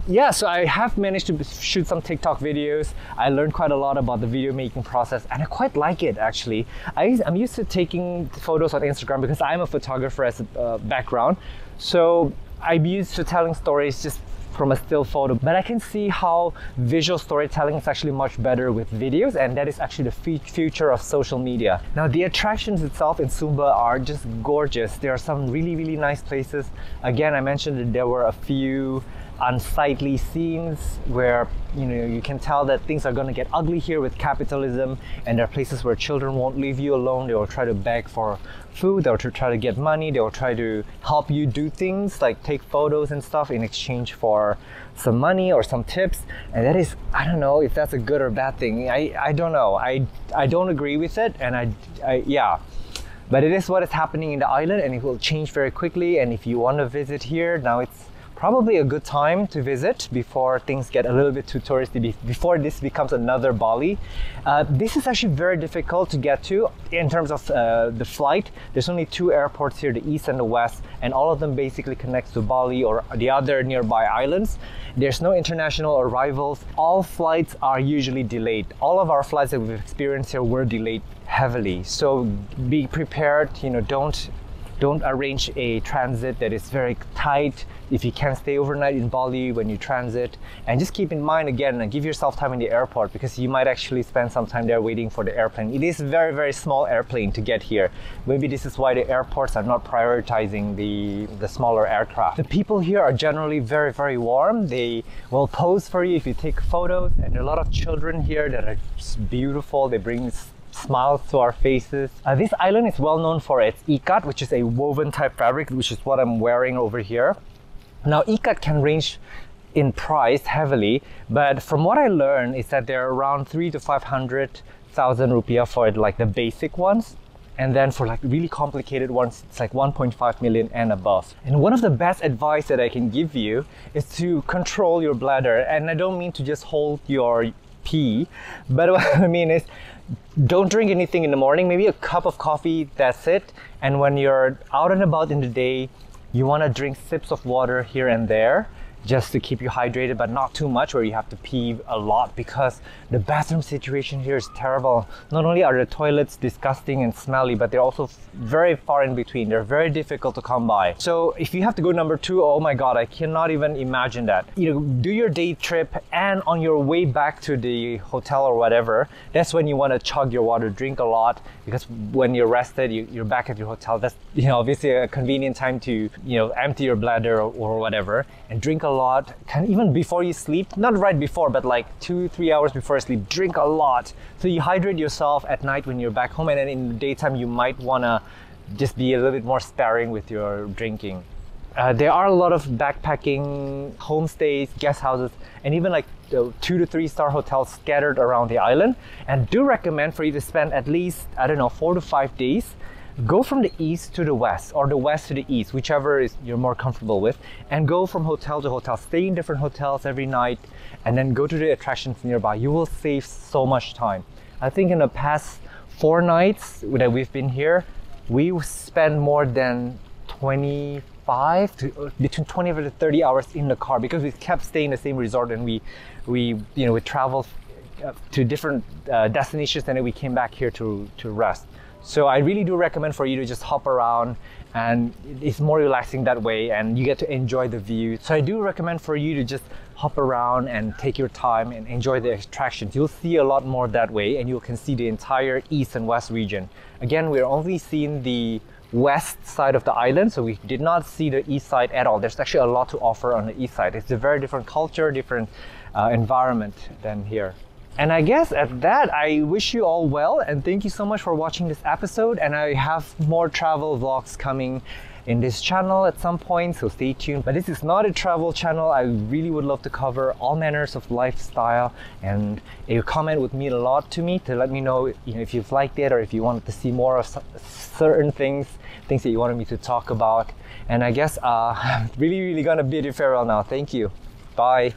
Yeah, so I have managed to shoot some TikTok videos. I learned quite a lot about the video making process, and I quite like it actually. I'm used to taking photos on Instagram because I'm a photographer as a background. So I'm used to telling stories just from a still photo, but I can see how visual storytelling is actually much better with videos, and that is actually the future of social media. Now, the attractions itself in Sumba are just gorgeous. There are some really, really nice places. Again, I mentioned that there were a few unsightly scenes where you can tell that things are going to get ugly here with capitalism, and there are places where children won't leave you alone. They will try to beg for food, they'll try to get money, they'll try to help you do things like take photos and stuff in exchange for some money or some tips. And that is, I don't know if that's a good or bad thing. I don't know. I don't agree with it, and yeah. But it is what is happening in the island, and it will change very quickly. And if you want to visit here, now it's probably a good time to visit before things get a little bit too touristy, before this becomes another Bali. This is actually very difficult to get to in terms of the flight. There's only 2 airports here, the east and the west, and all of them basically connect to Bali or the other nearby islands. There's no international arrivals. All flights are usually delayed. All of our flights that we've experienced here were delayed heavily. So be prepared, don't arrange a transit that is very tight if you can't stay overnight in Bali when you transit. And just keep in mind, again, give yourself time in the airport, because you might actually spend some time there waiting for the airplane. It is a very, very small airplane to get here. Maybe this is why the airports are not prioritizing the smaller aircraft. The people here are generally very, very warm. They will pose for you if you take photos, and there are a lot of children here that are just beautiful. They bring smiles to our faces. This island is well known for its ikat, which is a woven type fabric, which is what I'm wearing over here. Now, ikat can range in price heavily, but from what I learned is that they're around 300,000 to 500,000 rupiah for like the basic ones. And then for like really complicated ones, it's like 1.5 million and above. And one of the best advice that I can give you is to control your bladder. And I don't mean to just hold your pee, but what I mean is, don't drink anything in the morning, maybe a cup of coffee, that's it. And when you're out and about in the day, you want to drink sips of water here and there, just to keep you hydrated, but not too much where you have to pee a lot, because the bathroom situation here is terrible. Not only are the toilets disgusting and smelly, but they're also very far in between. They're very difficult to come by. So if you have to go number 2, oh my God, I cannot even imagine that. Do your day trip, and on your way back to the hotel or whatever, that's when you want to chug your water, drink a lot, because when you're rested, you're back at your hotel. That's obviously a convenient time to empty your bladder or whatever, and drink a lot. Even before you sleep, not right before, but like 2-3 hours before sleep, drink a lot. So you hydrate yourself at night when you're back home, and then in the daytime you might want to just be a little bit more sparing with your drinking. There are a lot of backpacking homestays, guest houses, and even like 2 to 3 star hotels scattered around the island. And do recommend for you to spend at least, I don't know, 4 to 5 days. Go from the east to the west, or the west to the east, whichever is you're more comfortable with, and go from hotel to hotel. Stay in different hotels every night, and then go to the attractions nearby. You will save so much time. I think in the past 4 nights that we've been here, we spent more than between 25 to 30 hours in the car, because we kept staying in the same resort, and we traveled to different destinations, and then we came back here to rest. So I really do recommend for you to just hop around, and it's more relaxing that way, and you get to enjoy the view. So I do recommend for you to just hop around and take your time and enjoy the attractions. You'll see a lot more that way, and you can see the entire east and west region. Again, we're only seeing the west side of the island, so we did not see the east side at all. There's actually a lot to offer on the east side. It's a very different culture, different environment than here. And I guess at that, I wish you all well, and thank you so much for watching this episode. And I have more travel vlogs coming in this channel at some point, so stay tuned. But this is not a travel channel. I really would love to cover all manners of lifestyle, and a comment would mean a lot to me to let me know, if you've liked it, or if you wanted to see more of certain things that you wanted me to talk about. And I guess I'm really gonna bid you farewell now. Thank you. Bye.